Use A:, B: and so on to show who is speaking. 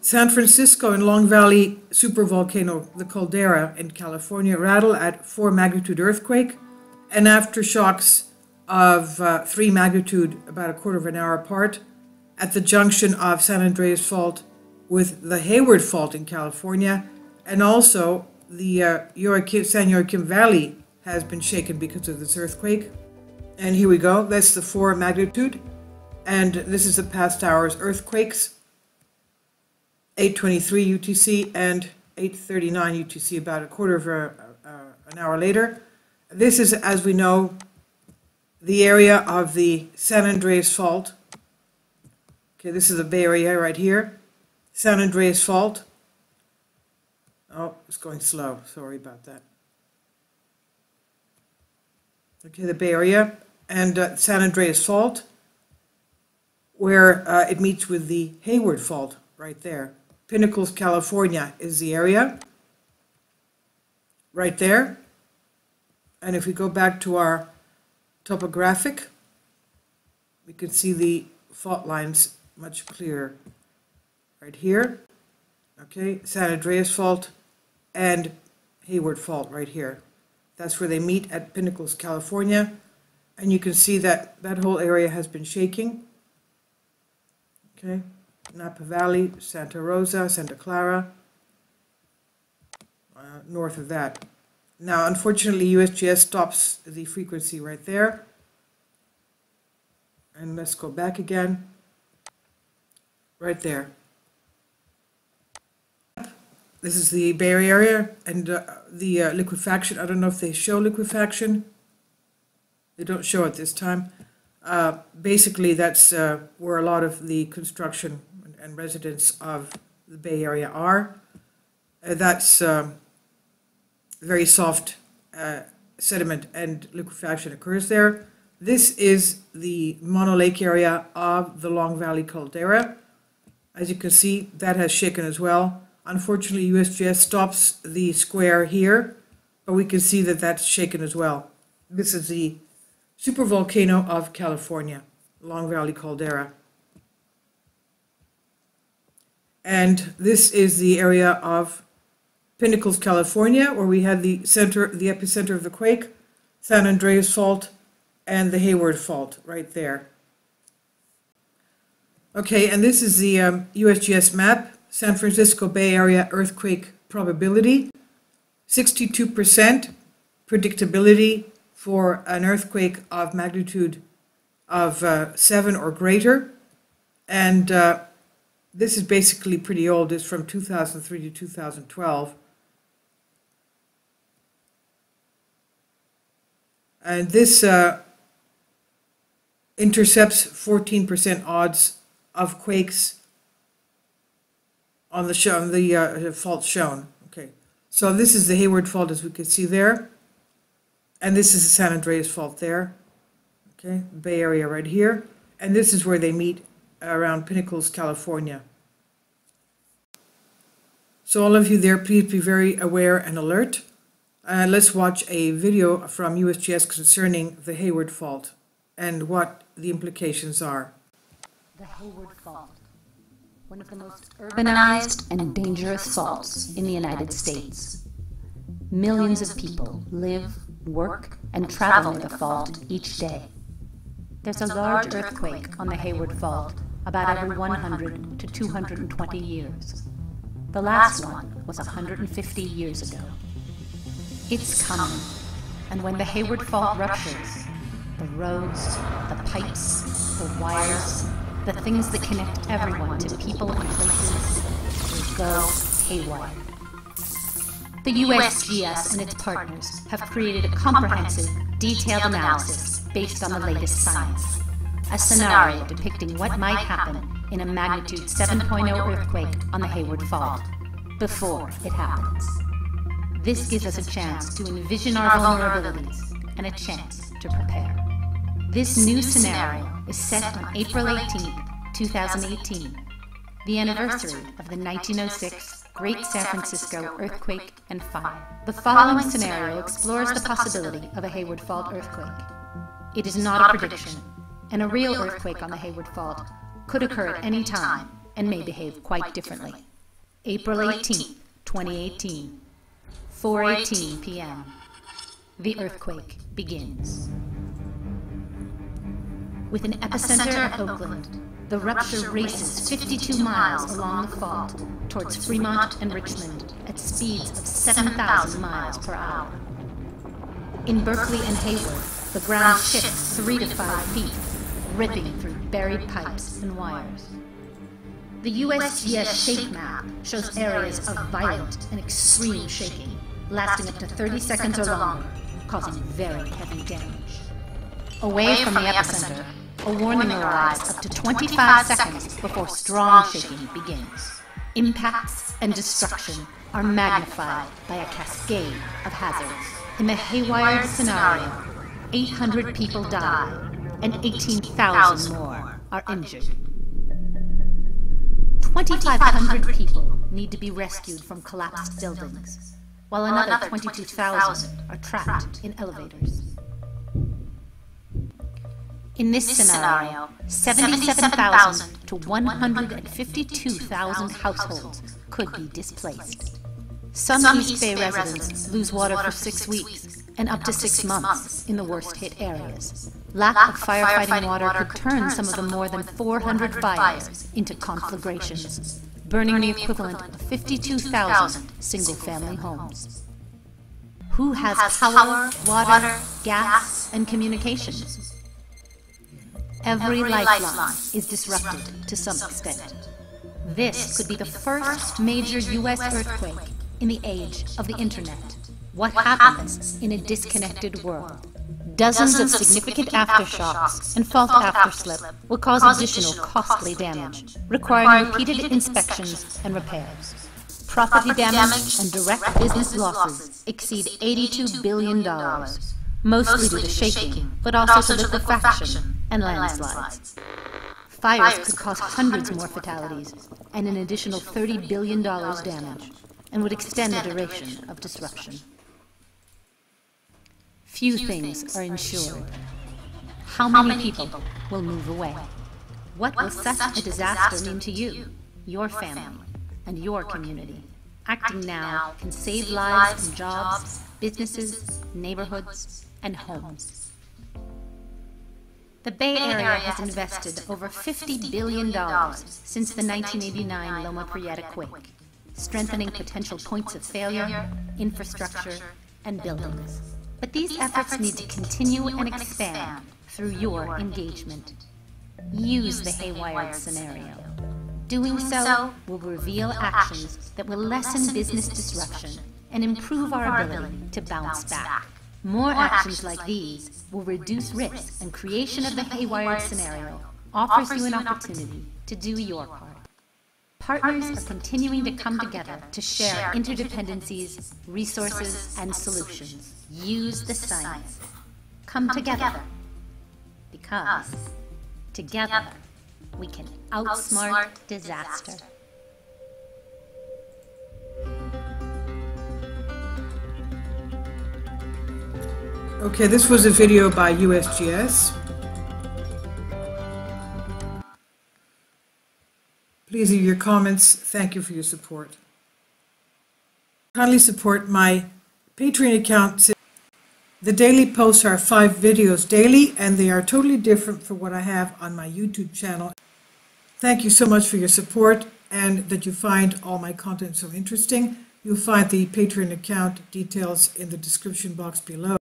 A: San Francisco and Long Valley supervolcano, the Caldera in California, Rattle at 4 magnitude earthquake, and aftershocks of 3 magnitude about a quarter of an hour apart at the junction of San Andreas Fault with the Hayward Fault in California, and also the San Joaquin Valley has been shaken because of this earthquake. And here we go, that's the 4 magnitude, and this is the past hour's earthquakes. 8:23 UTC and 8:39 UTC, about a quarter of an hour later. This is, as we know, the area of the San Andreas Fault. Okay, this is the Bay Area right here. San Andreas Fault. Oh, it's going slow. Sorry about that. Okay, the Bay Area and San Andreas Fault, where it meets with the Hayward Fault right there. Pinnacles, California is the area right there. And if we go back to our topographic, we can see the fault lines much clearer right here. Okay, San Andreas Fault and Hayward Fault right here. That's where they meet at Pinnacles, California. And you can see that that whole area has been shaking. Okay. Napa Valley, Santa Rosa, Santa Clara, north of that. Now, unfortunately, USGS stops the frequency right there. And let's go back again. Right there. This is the Bay Area and the liquefaction. I don't know if they show liquefaction. They don't show it this time. Basically, that's where a lot of the construction and residents of the Bay Area are. That's very soft sediment and liquefaction occurs there. This is the Mono Lake area of the Long Valley Caldera. As you can see, that has shaken as well. Unfortunately, USGS stops the square here, but we can see that that's shaken as well. This is the supervolcano of California, Long Valley Caldera. And this is the area of Pinnacles, California, where we had the epicenter of the quake, San Andreas Fault, and the Hayward Fault right there. Okay, and this is the USGS map, San Francisco Bay Area earthquake probability, 62% predictability for an earthquake of magnitude of 7 or greater. And this is basically pretty old. It's from 2003 to 2012. And this intercepts 14% odds of quakes on the fault shown. Okay, so this is the Hayward Fault, as we can see there. And this is the San Andreas Fault there. Okay, Bay Area right here. And this is where they meet around Pinnacles, California. So all of you there, please be very aware and alert. Let's watch a video from USGS concerning the Hayward Fault and what the implications are.
B: The Hayward Fault, one of the most urbanized and dangerous faults in the United States. Millions of people live, work, and travel near the fault each day. There's a large earthquake on the Hayward Fault about every 100 to 220 years. The last one was 150 years ago. It's coming, and when the Hayward Fault ruptures, the roads, the pipes, the wires, the things that connect everyone to people and places will go haywire. The USGS and its partners have created a comprehensive, detailed analysis based on the latest science. A scenario depicting what might happen in a magnitude 7.0 earthquake on the Hayward Fault before it happens. This gives us a chance to envision our vulnerabilities and a chance to prepare. This new scenario is set on April 18, 2018, the anniversary of the 1906 Great San Francisco earthquake and fire. The following scenario explores the possibility of a Hayward Fault earthquake. It is not a prediction, and a real earthquake on the Hayward Fault could occur at any time and may behave quite differently. April 18, 2018, 4:18 p.m. The earthquake begins. With an epicenter at Oakland, the rupture races 52 miles along the fault towards Fremont and Richmond at speeds of 7,000 miles per hour. In Berkeley and Hayward, the ground shifts 3 to 5 feet, ripping through buried pipes and wires. The USGS shake map shows areas of violent and extreme shaking, lasting up to 30 seconds or longer, causing very heavy damage. Away from the epicenter, a warning arrives up to 25 seconds before strong shaking begins. Impacts and destruction are magnified by a cascade of hazards. In the HAYWARD scenario, 800 people die and 18,000 more are injured. 2,500 people need to be rescued from collapsed buildings, while another 22,000 are trapped in elevators. In this scenario, 77,000 to 152,000 households could be displaced. Some East Bay residents lose water for 6 weeks and up to 6 months in the worst-hit areas. Lack of firefighting water could turn some of the more than 400 fires into conflagrations, burning the equivalent of 52,000 single-family homes. Who has power, water, gas, and communications? Every lifeline is disrupted to some extent. This could be the first major U.S. earthquake in the age of the Internet. What happens in a disconnected world? Dozens of significant aftershocks and fault afterslip will cause additional costly damage, requiring repeated inspections and repairs. Property damage and direct business losses exceed $82 billion, mostly due to shaking, but also to liquefaction and landslides. Fires could cause hundreds more fatalities and an additional $30 billion damage, and would extend the duration of disruption. Few things are ensured. How many people will move away? What will such a disaster mean to you, your family, and your community? Acting now can save lives and jobs, businesses, neighborhoods, and homes. The Bay Area has invested over $50 billion since the 1989 Loma Prieta quake, strengthening potential points of failure, infrastructure, and buildings. But these efforts need to continue and expand through your engagement. Use the HAYWARD scenario. Doing so will reveal actions that will lessen business disruption and improve our ability to bounce back. More actions like these will reduce risk, and creation of the HAYWARD scenario offers you an opportunity to do your part. Partners are continuing to come together to share interdependencies, resources, and solutions. Use the science. Come together. Because together we can outsmart disaster.
A: Okay, this was a video by USGS. Please leave your comments. Thank you for your support. Kindly support my Patreon account. The daily posts are 5 videos daily, and they are totally different from what I have on my YouTube channel. Thank you so much for your support, and that you find all my content so interesting. You'll find the Patreon account details in the description box below.